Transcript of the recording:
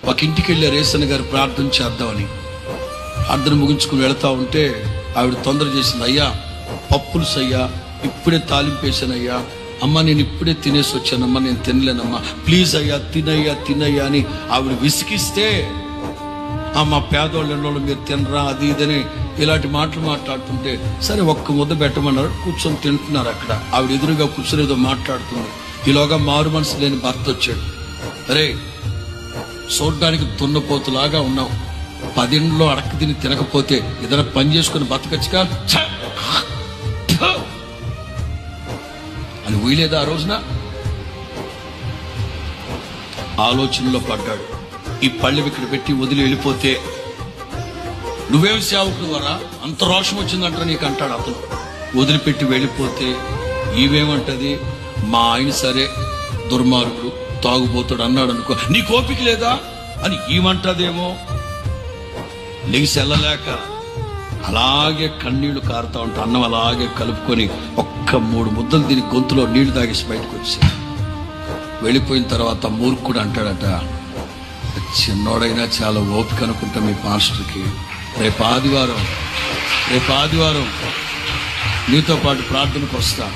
ఒక ఇంటికి వెళ్ళే రేసన్న గారు ప్రార్థన చేద్దామని ప్రార్థన ముగించుకుని వెళతా ఉంటే ఆవిడ తొందర చేసింది. అయ్యా పప్పులుసు అయ్యా, ఇప్పుడే తాలింపేసానయ్యా, అమ్మ నేను ఇప్పుడే తినేసి వచ్చానమ్మా, నేను తినలేనమ్మా, ప్లీజ్ అయ్యా తినయ్యా తినయ్యా అని ఆవిడ విసిగిస్తే, మా పేదోళ్ళ మీరు తినరా అది ఇదని ఇలాంటి మాటలు మాట్లాడుతుంటే, సరే ఒక్క ముద్ద పెట్టమన్నారు. కూర్చొని తింటున్నారు. అక్కడ ఆవిడ ఎదురుగా కూర్చొని ఏదో మాట్లాడుతుంది. ఈలోగా మారు మనసు లేని భర్త వచ్చాడు. అరే చూడ్డానికి దున్నపోతులాగా ఉన్నావు, 10 ఇండ్లో అడక్క తిని తినకపోతే ఏదైనా పని చేసుకుని బతకచ్చుగా అని ఊయలేదా ఆ రోజున? ఆలోచనలో పడ్డాడు. ఈ పళ్ళెం ఇక్కడ పెట్టి వదిలి వెళ్ళిపోతే నువ్వేం సేవకుడు వరా, అంత రోషం వచ్చిందంట నీకు అంటాడు అతను. వదిలిపెట్టి వెళ్ళిపోతే ఈవేమంటది, మా ఆయన సరే దుర్మార్గుడు తాగుబోతాడు అన్నాడు అనుకో, నీ కోపిక లేదా అని ఈమంటదేమో. లెగిసి వెళ్ళలేక అలాగే కన్నీళ్లు కారుతా ఉంటా. అన్నం అలాగే కలుపుకొని ఒక్క 3 ముద్దలు తిని గొంతులో నీళ్లు తాగేసి బయటకు వచ్చి వెళ్ళిపోయిన తర్వాత మూర్ఖుడు అంటాడట, చిన్నోడైనా చాలా ఓపిక అనుకుంటా మీ పాస్టర్కి, రేపు ఆదివారం నీతో పాటు ప్రార్థనకు వస్తా,